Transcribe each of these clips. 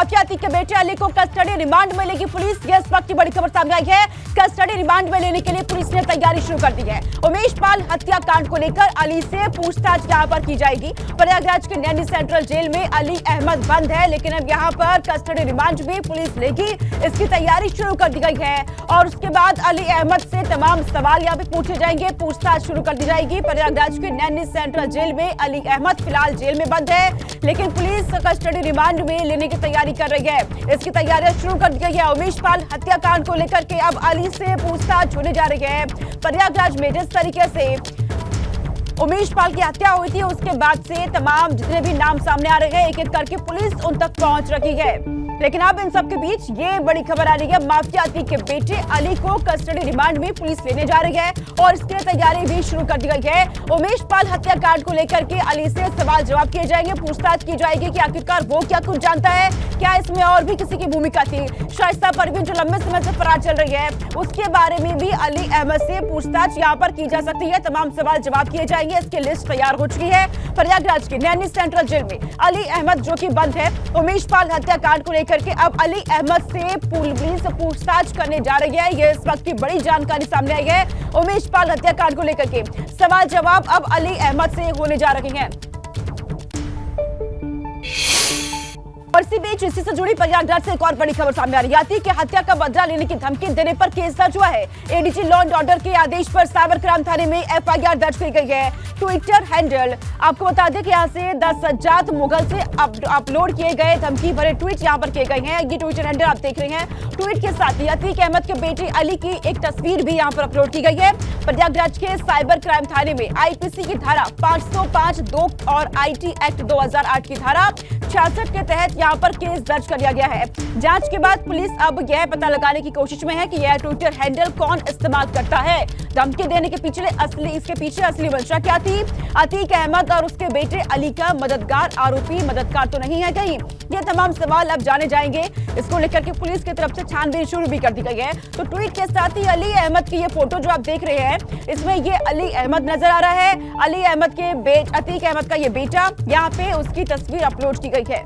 Mafia Atiq के बेटे अली को कस्टडी रिमांड में लेगी पुलिस। इस वक्त की बड़ी खबर सामने आई है। कस्टडी रिमांड में लेने के लिए पुलिस ने तैयारी शुरू कर दी है। उमेश पाल हत्याकांड को लेकर अली से पूछताछ यहां पर की जाएगी। प्रयागराज के नैनी सेंट्रल जेल में अली अहमद बंद है, लेकिन अब यहां पर कस्टडी रिमांड भी पुलिस लेगी, इसकी तैयारी शुरू कर दी गई है। और उसके बाद अली अहमद से तमाम सवाल यहां पे पूछे जाएंगे, पूछताछ शुरू कर दी जाएगी। प्रयागराज के नैनी सेंट्रल जेल में अली अहमद फिलहाल जेल में बंद है, लेकिन पुलिस कस्टडी रिमांड में लेने की तैयारी कर रही है। इसकी तैयारियां शुरू कर दी गई है। उमेश पाल हत्याकांड को लेकर के अब अली से पूछताछ होने जा रही है। प्रयागराज में जिस तरीके से उमेश पाल की हत्या हुई थी, उसके बाद से तमाम जितने भी नाम सामने आ रहे हैं, एक एक करके पुलिस उन तक पहुंच रही है। लेकिन अब इन सब के बीच ये बड़ी खबर आ रही है, माफिया अतीक के बेटे अली को कस्टडी रिमांड में पुलिस लेने जा रही है और इसके लिए तैयारी भी शुरू कर दी गई है। उमेश पाल हत्याकांड को लेकर के अली से सवाल जवाब किए जाएंगे, पूछताछ की जाएगी कि आखिरकार वो क्या कुछ जानता है, क्या इसमें और भी किसी की भूमिका थी। शाइस्ता परवीन जो लंबे समय से फरार चल रही है, उसके बारे में भी अली अहमद से पूछताछ यहाँ पर की जा सकती है। तमाम सवाल जवाब किए जाएंगे, इसकी लिस्ट तैयार हो चुकी है। प्रयागराज के नैनी सेंट्रल जेल में अली अहमद जो कि बंद है, उमेश पाल हत्याकांड को लेकर के अब अली अहमद से पुलिस पूछताछ करने जा रही है। ये इस वक्त की बड़ी जानकारी सामने आई है। उमेश पाल हत्याकांड को लेकर के सवाल जवाब अब अली अहमद से होने जा रहे हैं। और इसी बीच इसी से जुड़ी प्रयागराज से एक और बड़ी खबर सामने आ रही है। अतीक की हत्या का बदला लेने की धमकी देने पर केस दर्ज हुआ है। एडीजी लॉ एंड ऑर्डर के आदेश पर साबरकाम थाने में एफआईआर दर्ज की गई है। ट्विटर हैंडल आपको बता दें कि यहाँ से 10 सज्जाद मुगल से अपलोड किए गए धमकी भरे ट्वीट यहाँ पर किए गए हैं। ये ट्विटर हैंडल आप देख रहे हैं। ट्वीट के साथ ही अतीक अहमद के बेटे अली की एक तस्वीर भी यहाँ पर अपलोड की गई है। प्रयागराज के साइबर क्राइम थाने में आईपीसी की धारा 505(2) और आईटी एक्ट 2008 की धारा 66 के तहत यहाँ पर केस दर्ज कर लिया गया है। जांच के बाद पुलिस अब यह पता लगाने की कोशिश में है कि यह ट्विटर हैंडल कौन इस्तेमाल करता है। धमकी देने के इसके पीछे असली मंशा क्या थी। अतीक अहमद और उसके बेटे अली का मददगार आरोपी मददगार तो नहीं है कहीं। ये तमाम सवाल अब जाने जाएंगे। इसको लेकर के पुलिस की तरफ से छानबीन शुरू भी कर दी गई है। तो ट्वीट के साथ ही अली अहमद की ये फोटो जो आप देख रहे हैं, इसमें ये अली अहमद नजर आ रहा है। अली अहमद के अतीक अहमद का ये बेटा, यहाँ पे उसकी तस्वीर अपलोड की गई है।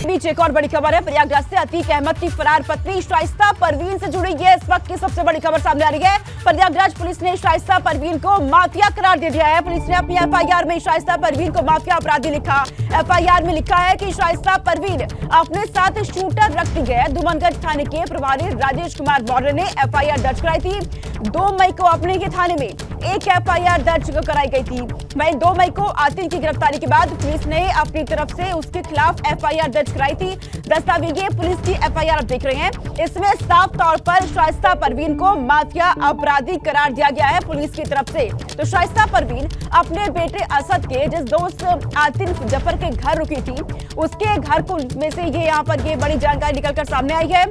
बीच एक और बड़ी खबर है। प्रयागराज से अतीक अहमद की फरार पत्नी शाइस्ता परवीन से जुड़ी ये इस वक्त की सबसे बड़ी खबर सामने आ रही है। प्रयागराज पुलिस ने शाइस्ता परवीन को माफिया करार दे दिया है। पुलिस ने अपनी एफआईआर में शाइस्ता परवीन को माफिया अपराधी लिखा। एफआईआर में लिखा है कि शाइस्ता परवीन अपने साथ शूटर रखती है। धूमनगढ़ थाने के प्रभारी राजेश कुमार मौर्य ने एफआईआर दर्ज कराई थी। 2 मई को अपने के थाने में एक एफआईआर दर्ज कराई गई थी। वहीं 2 मई को अतीक की गिरफ्तारी के बाद पुलिस ने अपनी तरफ से उसके खिलाफ एफआईआर दर्ज कराई थी। दस्तावेजी पुलिस की एफआईआर आप देख रहे हैं। इसमें साफ तौर पर शाइस्ता परवीन को माफिया अपराधी करार दिया गया है पुलिस की तरफ से। तो शाइस्ता परवीन अपने बेटे असद के जिस दोस्त आतिफ जफर के घर रुकी थी, उसके घर को में से ये यहाँ पर ये बड़ी जानकारी निकलकर सामने आई है।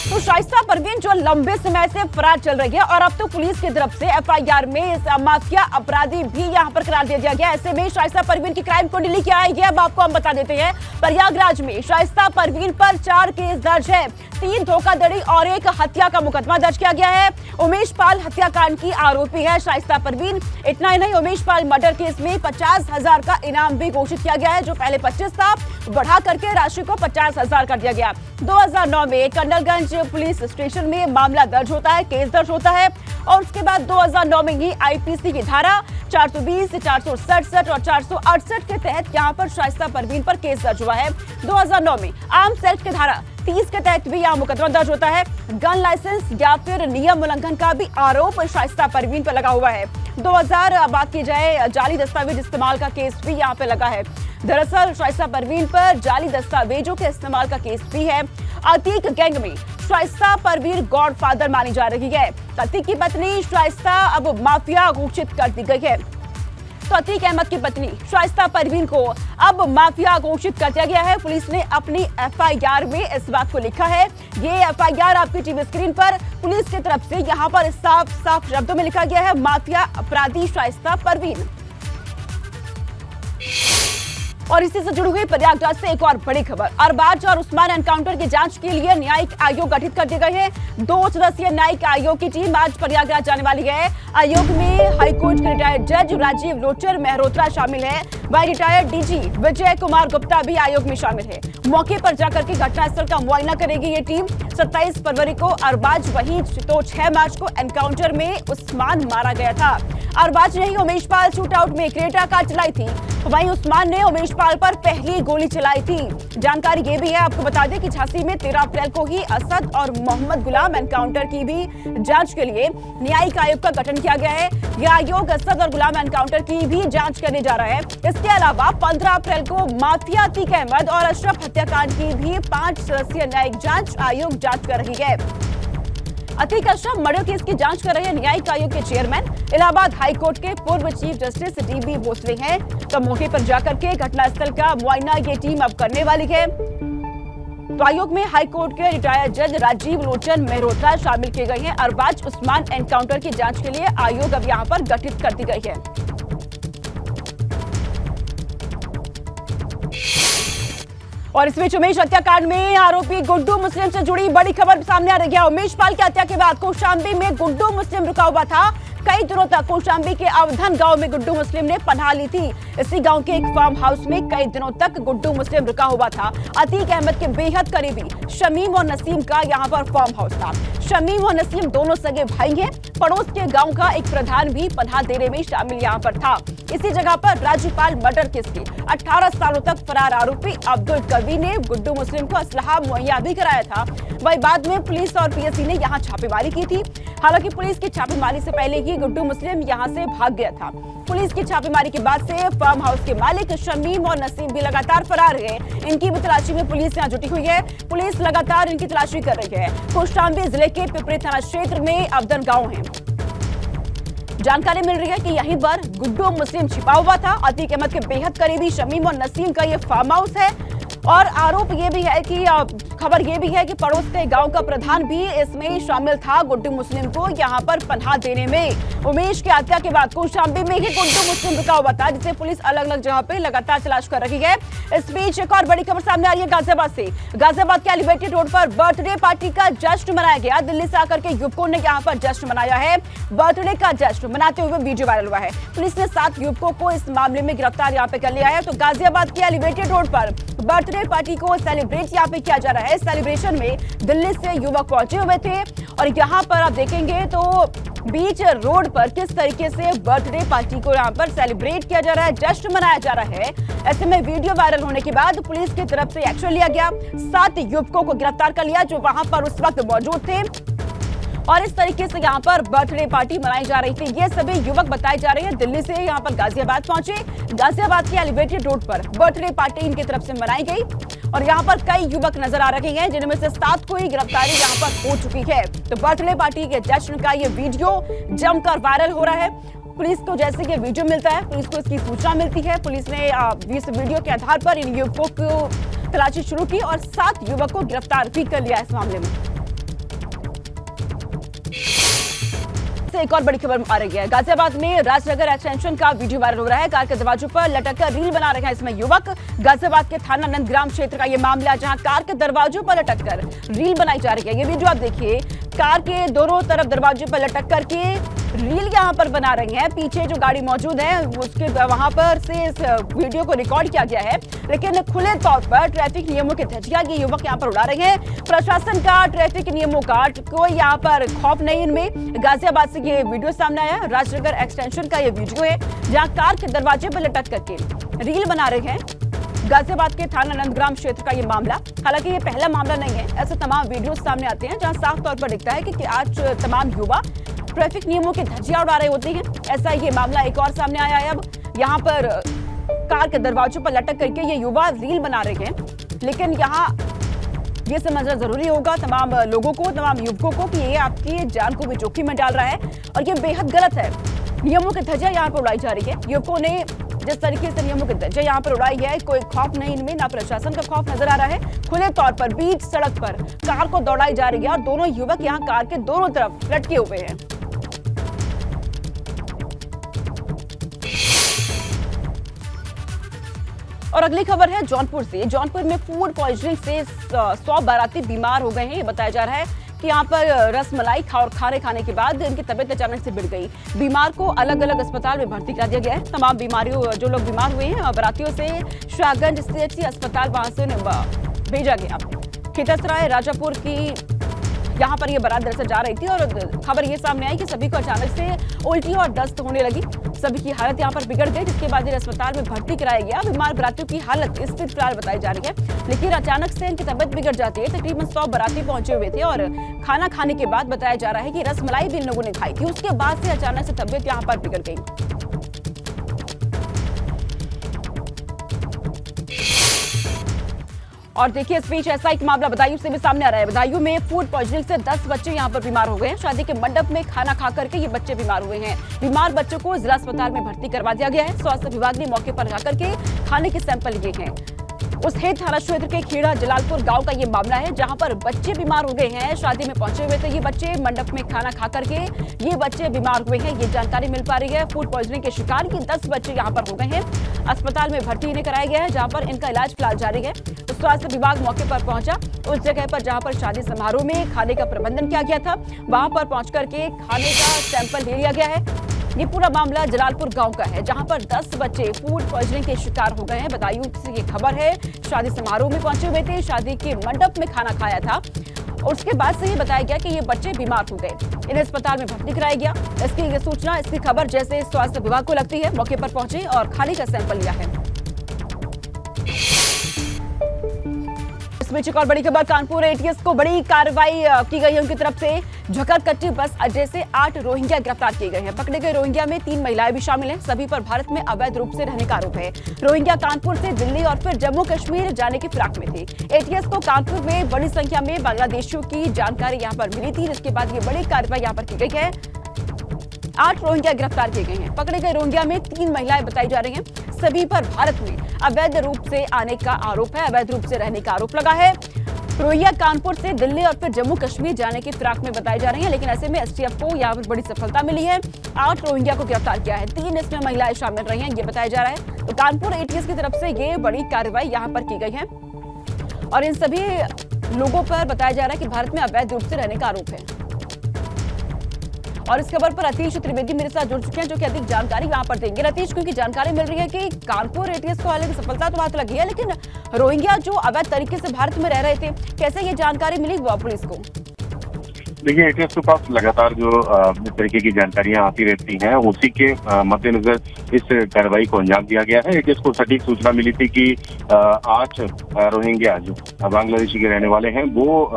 तो शाइस्ता परवीन जो लंबे समय से फरार चल रही है और अब तो पुलिस की तरफ से एफआईआर में इस माफिया अपराधी भी यहां पर करार दे दिया गया। ऐसे में शाइस्ता परवीन की क्राइम कुंडली क्या है, ये अब आपको हम बता देते हैं। प्रयागराज में शाइस्ता परवीन पर 4 केस दर्ज है। 3 धोखाधड़ी और 1 हत्या का मुकदमा दर्ज किया गया है। उमेश पाल हत्याकांड की आरोपी है शाइस्ता परवीन। इतना ही नहीं, उमेश पाल मर्डर केस में 50,000 का इनाम भी घोषित किया गया है। जो पहले 25 था, बढ़ा करके राशि को 50,000 कर दिया गया। 2009 में कर्नलगंज पुलिस स्टेशन में मामला दर्ज होता है, केस दर्ज होता है और उसके बाद 2009 में ही आईपीसी की धारा 420, 467 और 468 के तहत यहाँ पर शाइस्ता परवीन पर केस दर्ज हुआ है। 2009 में आर्म्स एक्ट की धारा 30 के तहत भी यहाँ मुकदमा दर्ज होता है। गन लाइसेंस या फिर नियम उल्लंघन का भी आरोप शाइस्ता परवीन पर लगा हुआ है। 2000 बात की जाए जाली दस्तावेज इस्तेमाल का केस भी यहाँ पे लगा है। दरअसल शाइस्ता परवीन पर जाली दस्तावेजों के इस्तेमाल का केस भी है। अतीक गैंग में शाइस्ता परवीन गॉडफादर मानी जा रही है। अतीक की पत्नी शाइस्ता अब माफिया घोषित कर दी गई है। तो अतीक अहमद की पत्नी शाइस्ता परवीन को अब माफिया घोषित कर दिया गया है। पुलिस ने अपनी एफआईआर में इस बात को लिखा है। ये एफआईआर आपकी टीवी स्क्रीन पर पुलिस की तरफ से यहाँ पर साफ साफ शब्दों में लिखा गया है, माफिया अपराधी शाइस्ता परवीन। और इसी से जुड़ी हुई प्रयागराज से एक और बड़ी खबर। अरबाज और उस्मान एनकाउंटर की जांच के लिए न्यायिक आयोग गठित कर दिए गए हैं। 2 सदस्यीय न्यायिक आयोग की टीम आज प्रयागराज जाने वाली है। आयोग में हाईकोर्ट के रिटायर्ड जज राजीव लोचन मेहरोत्रा शामिल है। वहीं रिटायर्ड डीजी विजय कुमार गुप्ता भी आयोग में शामिल है। मौके पर जाकर के घटनास्थल का मुआयना करेगी ये टीम। 27 फरवरी को अरबाज वहीं तो 6 मार्च को एनकाउंटर में उस्मान मारा गया था। अरबाज ने ही उमेश पाल शूट आउट में क्रेटा कार चलाई थी, वहीं उस्मान ने उमेश पाल पर पहली गोली चलाई थी। जानकारी ये भी है, आपको बता दें कि झांसी में 13 अप्रैल को ही असद और मोहम्मद गुलाम एनकाउंटर की भी जांच के लिए न्यायिक आयोग का गठन किया गया है। यह आयोग असद और गुलाम एनकाउंटर की भी जांच करने जा रहा है। इसके अलावा 15 अप्रैल को माफिया अतीक अहमद और अशरफ हत्याकांड की भी 5 सदस्यीय न्यायिक जांच आयोग जांच कर रही है। अतीक अशरफ मर्डर केस की जांच कर रहे न्यायिक आयोग के चेयरमैन इलाहाबाद हाईकोर्ट के पूर्व चीफ जस्टिस डीबी भोसले हैं। तो मौके पर जाकर के घटनास्थल का मुआयना ये टीम अब करने वाली है। तो आयोग में हाईकोर्ट के रिटायर्ड जज राजीव लोचन मेहरोत्रा शामिल किए गए हैं। अरबाज उस्मान एनकाउंटर की जांच के लिए आयोग अब यहां पर गठित कर दी गई है। और इस बीच उमेश हत्याकांड में आरोपी गुड्डू मुस्लिम से जुड़ी बड़ी खबर सामने आ रही है। उमेश पाल की हत्या के बाद कौशांबी में गुड्डू मुस्लिम रुका हुआ था। कई दिनों तक कौशांबी के अवधन गांव में गुड्डू मुस्लिम ने पनाह ली थी। इसी गांव के एक फार्म हाउस में कई दिनों तक गुड्डू मुस्लिम रुका हुआ था। अतीक अहमद के बेहद करीबी शमीम और नसीम का यहां पर फार्म हाउस था। शमीम और नसीम दोनों सगे भाई हैं। पड़ोस के गांव का एक प्रधान भी पनाह देने में शामिल यहां पर था। इसी जगह पर राज्यपाल मर्डर केस के 18 सालों तक फरार आरोपी अब्दुल कवी ने गुड्डू मुस्लिम को असलहा मुहैया भी कराया था। वही बाद में पुलिस और पीएससी ने यहां छापेमारी की थी। हालांकि पुलिस की छापेमारी से पहले ही गुड्डू मुस्लिम यहां से भाग गया था। पुलिस की छापेमारी के बाद से फार्म हाउस के मालिक शमीम और नसीम भी लगातार फरार है। इनकी भी तलाशी में पुलिस यहां जुटी हुई है। पुलिस लगातार इनकी तलाशी कर रही है। कौशांबी जिले के पिपरी थाना क्षेत्र में अवधन गांव है। जानकारी मिल रही है कि यहीं पर गुड्डू मुस्लिम छिपा हुआ था। अतीक अहमद के बेहद करीबी शमीम और नसीम का ये फार्म हाउस है। और आरोप ये भी है कि खबर ये भी है कि पड़ोस के गांव का प्रधान भी इसमें शामिल था गुड्डू मुस्लिम को यहां पर पनाह देने में। उमेश की हत्या के बाद कौशांबी में ही गुड्डू मुस्लिम रुका हुआ था, जिसे पुलिस अलग अलग जगह पे लगातार तलाश कर रही है। इस बीच एक और बड़ी खबर सामने आ रही है गाजियाबाद से। गाजियाबाद के एलिवेटेड रोड पर बर्थडे पार्टी का जश्न मनाया गया। दिल्ली से आकर के युवकों ने यहाँ पर जश्न मनाया है। बर्थडे का जश्न मनाते हुए वीडियो वायरल हुआ है। पुलिस ने 7 युवकों को इस मामले में गिरफ्तार यहाँ पे कर लिया है। तो गाजियाबाद के एलिवेटेड रोड पर बर्थडे पार्टी को सेलिब्रेट यहाँ पे किया जा रहा है। सेलिब्रेशन में दिल्ली से युवक पहुंचे हुए थे और यहाँ पर आप देखेंगे तो बीच रोड पर किस तरीके से बर्थडे पार्टी को यहाँ पर सेलिब्रेट किया जा रहा है, जश्न मनाया जा रहा है। ऐसे में वीडियो वायरल होने के बाद पुलिस की तरफ से एक्शन लिया गया। 7 युवकों को गिरफ्तार कर लिया जो वहां पर उस वक्त मौजूद थे और इस तरीके से यहाँ पर बर्थडे पार्टी मनाई जा रही थी। ये सभी युवक बताए जा रहे हैं दिल्ली से यहाँ पर गाजियाबाद पहुंचे। गाजियाबाद के एलिवेटेड रोड पर बर्थडे पार्टी इनकी तरफ से मनाई गई और यहाँ पर कई युवक नजर आ रहे हैं, जिनमें से 7 को ही गिरफ्तारी यहाँ पर हो चुकी है। तो बर्थडे पार्टी के जश्न का ये वीडियो जमकर वायरल हो रहा है। पुलिस को जैसे ये वीडियो मिलता है, पुलिस को इसकी सूचना मिलती है। पुलिस ने इस वीडियो के आधार पर इन युवकों को तलाशी शुरू की और 7 युवक को गिरफ्तार भी कर लिया इस मामले में। एक और बड़ी खबर आ रही है। गाजियाबाद में राजनगर एक्सटेंशन का वीडियो वायरल हो रहा है। कार के दरवाजों पर लटककर रील बना रहे हैं इसमें युवक। गाजियाबाद के थाना नंदग्राम क्षेत्र का ये मामला, जहां कार के दरवाजों पर लटककर रील बनाई जा रही है। ये वीडियो आप देखिए, कार के दोनों तरफ दरवाजे पर लटक करके रील यहाँ पर बना रही है। पीछे जो गाड़ी मौजूद है उसके वहां पर से इस वीडियो को रिकॉर्ड किया गया है, लेकिन खुले तौर पर ट्रैफिक नियमों के धज्जियां ये युवक यहाँ पर उड़ा रहे हैं। प्रशासन का, ट्रैफिक नियमों का कोई यहाँ पर खौफ नहीं इनमें। गाजियाबाद से ये वीडियो सामने आया। राजनगर एक्सटेंशन का ये वीडियो है, जहाँ कार के दरवाजे पर लटक करके रील बना रहे हैं। गाजियाबाद के थाना नंदग्राम क्षेत्र का ये मामला, हालांकि ये पहला मामला नहीं है। ऐसे तमाम वीडियो सामने आते हैं जहां साफ तौर पर दिखता है कि आज तमाम युवा ट्रैफिक नियमों के धज्जियां उड़ा रहे होते हैं। ऐसा ये मामला एक और सामने आया है। अब यहाँ पर कार के दरवाजों पर लटक करके ये युवा रील बना रहे हैं, लेकिन यहाँ ये समझना जरूरी होगा तमाम लोगों को, तमाम युवकों को कि ये आपकी जान को भी जोखिम में डाल रहा है और ये बेहद गलत है। नियमों की धज्जियां यहाँ पर उड़ाई जा रही है। युवकों ने जिस तरीके से नियमों की धज्जियां यहाँ पर उड़ाई है, कोई खौफ नहीं इनमें, ना प्रशासन का खौफ नजर आ रहा है। खुले तौर पर बीच सड़क पर कार को दौड़ाई जा रही है और दोनों युवक यहाँ कार के दोनों तरफ लटके हुए हैं। और अगली खबर है जौनपुर से। जौनपुर में फूड पॉइजनिंग से 100 बाराती बीमार हो गए हैं। ये बताया जा रहा है कि यहाँ पर रसमलाई और खाने के बाद इनकी तबीयत अचानक से बिगड़ गई। बीमार को अलग अलग अस्पताल में भर्ती करा दिया गया है। तमाम बीमारियों जो लोग बीमार हुए हैं बारातियों से शाहगंज CHC अस्पताल वहां से भेजा गया। खितसराय राजापुर की यहाँ पर ये बारात दरअसल जा रही थी और खबर ये सामने आई कि सभी को अचानक से उल्टी और दस्त होने लगी। सभी की हालत यहाँ पर बिगड़ गई, जिसके बाद इन्हें अस्पताल में भर्ती कराया गया। बीमार बारातियों की हालत स्थिर फिलहाल बताई जा रही है, लेकिन अचानक से इनकी तबीयत बिगड़ जाती है। तकरीबन 100 बाराती पहुंचे हुए थे और खाना खाने के बाद बताया जा रहा है कि रसमलाई भी इन लोगों ने खाई थी। उसके बाद से अचानक से तबीयत यहाँ पर बिगड़ गई। और देखिए इस बीच ऐसा एक मामला बदायूं से भी सामने आ रहा है। बदायूं में फूड पॉइजनिंग से 10 बच्चे यहां पर बीमार हो गए हैं। शादी के मंडप में खाना खा करके ये बच्चे बीमार हुए हैं। बीमार बच्चों को जिला अस्पताल में भर्ती करवा दिया गया है। स्वास्थ्य विभाग ने मौके पर जाकर के खाने के सैंपल लिए हैं। उसहेत थाना क्षेत्र के खेड़ा जलालपुर गांव का ये मामला है, जहां पर बच्चे बीमार हो गए हैं। शादी में पहुंचे हुए थे ये बच्चे, मंडप में खाना खा करके ये बच्चे बीमार हुए हैं। ये जानकारी मिल पा रही है। फूड पॉइजनिंग के शिकार ये 10 बच्चे यहां पर हो गए हैं। अस्पताल में भर्ती इन्हें कराया गया है, जहां पर इनका इलाज फिलहाल जारी है। तो स्वास्थ्य विभाग मौके पर पहुंचा उस जगह पर जहां पर शादी समारोह में खाने का प्रबंधन किया गया था। वहां पर पहुंच करके खाने का सैंपल ले लिया गया है। ये पूरा मामला जलालपुर गांव का है, जहां पर 10 बच्चे फूड पॉइजनिंग के शिकार हो गए हैं। बदायूं से ये खबर है। शादी समारोह में पहुंचे हुए थे, शादी के मंडप में खाना खाया था। उसके बाद से ये बताया गया कि ये बच्चे बीमार हो गए। इन्हें अस्पताल में भर्ती कराया गया। इसकी ये सूचना, इसकी खबर जैसे स्वास्थ्य विभाग को लगती है, मौके पर पहुंचे और खाने का सैंपल लिया है। इस बीच एक और बड़ी खबर, कानपुर ATS को बड़ी कार्रवाई की गई है उनकी तरफ से। झकरकट्टी बस अड्डे से 8 रोहिंग्या गिरफ्तार किए गए हैं। पकड़े गए रोहिंग्या में 3 महिलाएं भी शामिल हैं। सभी पर भारत में अवैध रूप से रहने का आरोप है। रोहिंग्या कानपुर से दिल्ली और फिर जम्मू कश्मीर जाने की फिराक में थे। ATS को कानपुर में बड़ी संख्या में बांग्लादेशियों की जानकारी यहाँ पर मिली थी, जिसके बाद ये बड़ी कार्रवाई यहाँ पर की गई है। 8 रोहिंग्या गिरफ्तार किए गए हैं। पकड़े गए रोहिंग्या में 3 महिलाएं बताई जा रही हैं। सभी पर भारत में अवैध रूप से आने का आरोप है, अवैध रूप से रहने का आरोप लगा है। रोहिंग्या कानपुर से दिल्ली और फिर जम्मू कश्मीर जाने की फिराक में बताई जा रही है, लेकिन ऐसे में STF को यहाँ पर बड़ी सफलता मिली है। 8 रोहिंग्या को गिरफ्तार किया है, 3 इसमें महिलाएं शामिल रही हैं, ये बताया जा रहा है। तो कानपुर ATS की तरफ से ये बड़ी कार्रवाई यहाँ पर की गई है और इन सभी लोगों पर बताया जा रहा है कि भारत में अवैध रूप से रहने का आरोप है। और इस खबर पर रतीश त्रिवेदी मेरे साथ जुड़ चुके हैं, जो कि अधिक जानकारी यहाँ पर देंगे। रतीश, क्योंकि जानकारी मिल रही है कि कानपुर ATS को हालांकि सफलता तो हाथ लगी है, लेकिन रोहिंग्या जो अवैध तरीके से भारत में रह रहे थे, कैसे ये जानकारी मिली पुलिस को? देखिए, ATS के पास लगातार जो इस तरीके की जानकारियां आती रहती हैं, उसी के मद्देनजर इस कार्रवाई को अंजाम दिया गया है। ATS को सटीक सूचना मिली थी कि 8 रोहिंग्या जो बांग्लादेशी के रहने वाले हैं, वो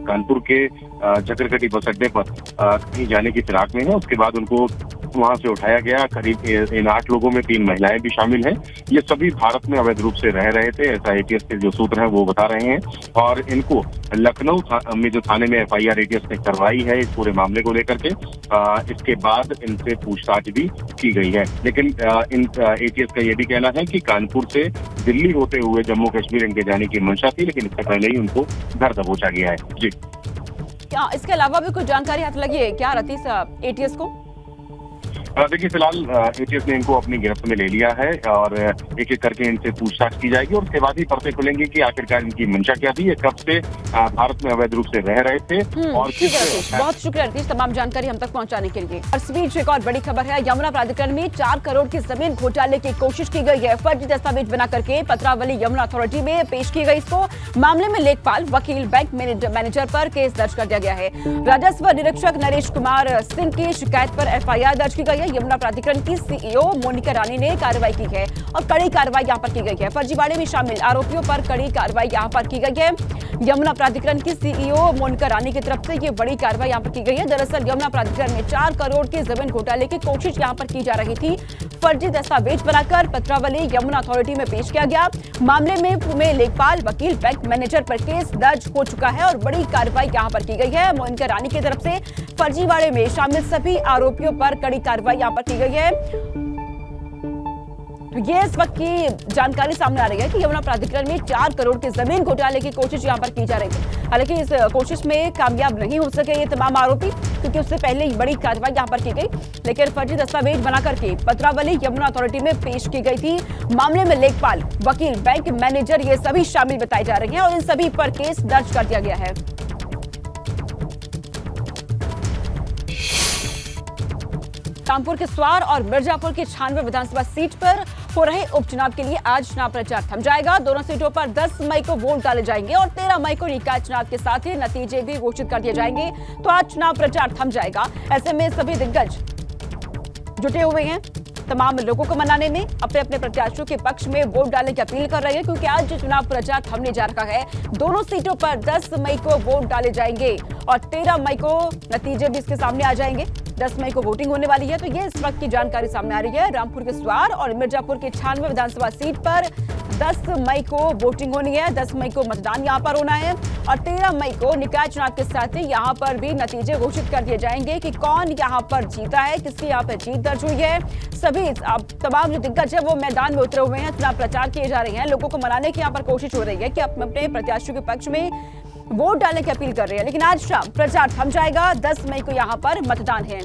कानपुर के झकरकट्टी बस अड्डे पर कहीं जाने की फिराक में है। उसके बाद उनको वहां से उठाया गया। करीब इन 8 लोगों में 3 महिलाएं भी शामिल हैं। ये सभी भारत में अवैध रूप से रह रहे थे, ऐसा ATS के जो सूत्र हैं वो बता रहे हैं। और इनको लखनऊ में जो थाने में FIR ATS ने करवाई है इस पूरे मामले को लेकर के, इसके बाद इनसे पूछताछ भी की गई है। लेकिन इन ATS का ये भी कहना है कि कानपुर से दिल्ली होते हुए जम्मू कश्मीर इनके जाने की मंशा थी, लेकिन इससे पहले ही उनको घर दबोचा गया है। जी, क्या इसके अलावा भी कुछ जानकारी हाथ लगी है क्या रतीश ATS को? देखिए, फिलहाल ATS ने इनको अपनी गिरफ्त में ले लिया है और एक एक करके इनसे पूछताछ की जाएगी और उसके बाद ही पर्चे खुलेंगे कि आखिरकार इनकी मंशा क्या थी, ये कब से भारत में अवैध रूप से रह रहे थे और बहुत शुक्रिया रतीश तमाम जानकारी हम तक पहुंचाने के लिए। और इस बीच एक और बड़ी खबर है, यमुना प्राधिकरण में 4 करोड़ की जमीन घोटाले की कोशिश की गई है। फर्जी दस्तावेज बना करके पत्रावली यमुना अथॉरिटी में पेश की गई। इसको मामले में लेखपाल, वकील, बैंक मैनेजर पर केस दर्ज कर दिया गया है। राजस्व निरीक्षक नरेश कुमार सिंह की शिकायत पर FIR दर्ज की गई है। यमुना प्राधिकरण की CEO मोनिका रानी ने कार्रवाई की है और कड़ी कार्रवाई यहां पर की गई है। फर्जीवाड़े में शामिल आरोपियों पर कड़ी कार्रवाई यहां पर की गई है। यमुना प्राधिकरण की CEO मोनिका रानी की तरफ से ये बड़ी कार्रवाई यहां पर की गई है। दरअसल यमुना प्राधिकरण में 4 करोड़ की जमीन घोटाले की कोशिश यहां पर की जा रही थी। फर्जी दस्तावेज बनाकर पत्रावली यमुना अथॉरिटी में पेश किया गया। मामले में लेखपाल, वकील, बैंक मैनेजर पर केस दर्ज हो चुका है और बड़ी कार्रवाई यहां पर की गई है। मोनिका रानी की तरफ से फर्जीवाड़े में शामिल सभी आरोपियों पर कड़ी कार्रवाई यहां पर की गई है। तो ये इस वक्त की जानकारी सामने आ रही है कि यमुना प्राधिकरण में 4 करोड़ की जमीन घोटाले की कोशिश यहां पर की जा रही थी। हालांकि इस कोशिश में कामयाब नहीं हो सके ये तमाम आरोपी, क्योंकि उससे पहले ही बड़ी कार्रवाई यहां पर की गई, लेकिन फर्जी दस्तावेज बना करके पत्रावली यमुना अथॉरिटी में पेश की गई थी। मामले में लेखपाल, वकील, बैंक मैनेजर ये सभी शामिल बताए जा रहे हैं और इन सभी पर केस दर्ज कर दिया गया है। रामपुर के स्वार और मिर्जापुर की 96 विधानसभा सीट पर हो रहे उपचुनाव के लिए आज चुनाव प्रचार थम जाएगा। दोनों सीटों पर 10 मई को वोट डाले जाएंगे और 13 मई को निकाय चुनाव के साथ ही नतीजे भी घोषित कर दिए जाएंगे। तो आज चुनाव प्रचार थम जाएगा। ऐसे में सभी दिग्गज जुटे हुए हैं तमाम लोगों को मनाने में, अपने अपने प्रत्याशियों के पक्ष में वोट डालने की अपील कर रहे हैं, क्योंकि आज जो चुनाव प्रचार थमने जा रहा है, दोनों सीटों पर 10 मई को वोट डाले जाएंगे और 13 मई को नतीजे भी इसके सामने आ जाएंगे। 10 मई को वोटिंग होने वाली है। तो ये इस वक्त की जानकारी सामने आ रही है। रामपुर के स्वार और मिर्जापुर की 96 विधानसभा सीट पर 10 मई को वोटिंग होनी है। 10 मई को मतदान यहाँ पर होना है और 13 मई को निकाय चुनाव के साथ ही यहाँ पर भी नतीजे घोषित कर दिए जाएंगे कि कौन यहाँ पर जीता है, किसकी यहाँ पर जीत दर्ज हुई है। सभी तमाम जो दिग्गज है वो मैदान में उतरे हुए हैं, चुनाव प्रचार किए जा रहे हैं, लोगों को मनाने की यहाँ पर कोशिश हो रही है कि अपने प्रत्याशियों के पक्ष में वोट डालने की अपील कर रहे हैं। लेकिन आज शाम प्रचार थम जाएगा। 10 मई को यहाँ पर मतदान है।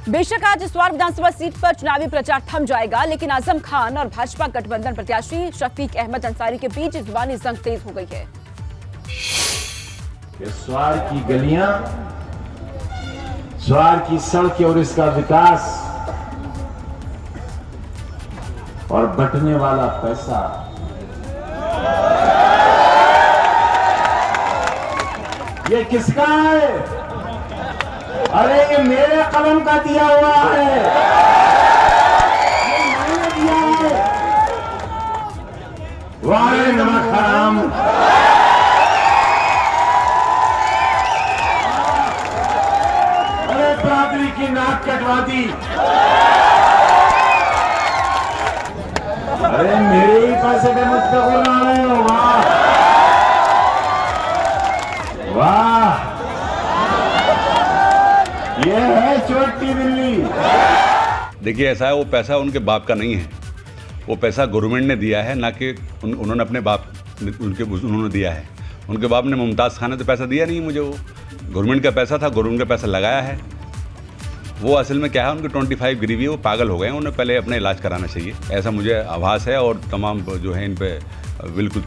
बेशक आज स्वार विधानसभा सीट पर चुनावी प्रचार थम जाएगा, लेकिन आजम खान और भाजपा गठबंधन प्रत्याशी शफीक अहमद अंसारी के बीच जुबानी जंग तेज हो गई है। स्वार की गलियां, स्वार की सड़कें और इसका विकास और बंटने वाला पैसा, ये किसका है? अरे ये मेरे कलम का दिया हुआ है, ये मैंने दिया है। वारे नमक हराम। अरे बरादरी की नाक कटवा दी। अरे मेरे ही पैसे के मुझ पे बोल रहे हो। वाह वाह, ये है छोटी बिल्ली। देखिए ऐसा है, वो पैसा उनके बाप का नहीं है, वो पैसा गवर्नमेंट ने दिया है, ना कि उन्होंने अपने बाप उन्होंने दिया है। उनके बाप ने मुमताज़ खान ने तो पैसा दिया नहीं मुझे, वो गवर्नमेंट का पैसा था, गवर्नमेंट का पैसा लगाया है। वो असल में क्या है, उनके 25 गिरी हुई, वो पागल हो गए हैं, उन्हें पहले अपने इलाज कराना चाहिए, ऐसा मुझे आभास है। और तमाम जो है इन पे बिल्कुल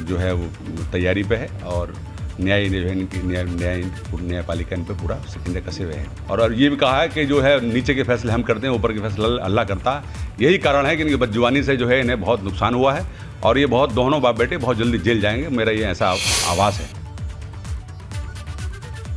जो है वो तैयारी पे है और न्याय जो है इनकी न्यायपालिका इन पे पूरा सिकंजे कसे हुए हैं। और ये भी कहा है कि जो है नीचे के फैसले हम करते हैं, ऊपर के फैसले अल्लाह करता है। यही कारण है कि इनकी बदजुबानी से जो है इन्हें बहुत नुकसान हुआ है और ये बहुत दोनों बाप बेटे बहुत जल्दी जेल जाएंगे, मेरा ये ऐसा आभास है।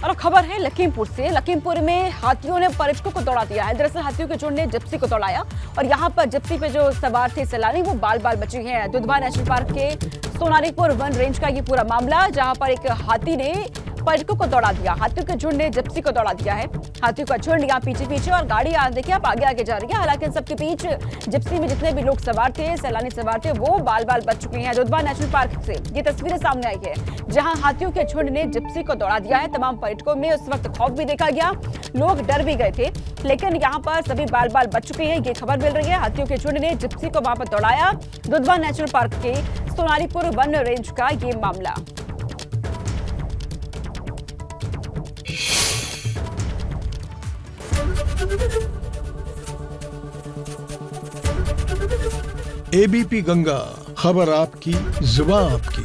और खबर है लखीमपुर से। लखीमपुर में हाथियों ने पर्यटकों को दौड़ा दिया है। दरअसल हाथियों के झुंड ने जिप्सी को दौड़ाया और यहाँ पर जिप्सी पे जो सवार थे सैलानी वो बाल बाल बचे हैं। दुधवा नेशनल पार्क के सोनारीपुर वन रेंज का ये पूरा मामला, जहाँ पर एक हाथी ने पर्यटकों को दौड़ा दिया। हाथियों के झुंड ने जिप्सी को दौड़ा दिया है। हाथियों का झुंड यहाँ पीछे पीछे और गाड़ी देखिए आप आगे आगे जा रही है। हालांकि इन सबके बीच जिप्सी में जितने भी लोग सवार थे, सैलानी सवार थे, वो बाल बाल बच चुके हैं। दुधवा नेशनल पार्क से ये तस्वीरें सामने आई है, जहां हाथियों के झुंड ने जिप्सी को दौड़ा दिया है। तमाम पर्यटकों में उस वक्त खौफ भी देखा गया, लोग डर भी गए थे, लेकिन यहाँ पर सभी बाल बाल बच चुके हैं, ये खबर मिल रही है। हाथियों के झुंड ने जिप्सी को वहां पर दौड़ाया। दुधवा नेशनल पार्क के सोनारीपुर वन रेंज का ये मामला। एबीपी गंगा, खबर आपकी, जुबान आपकी।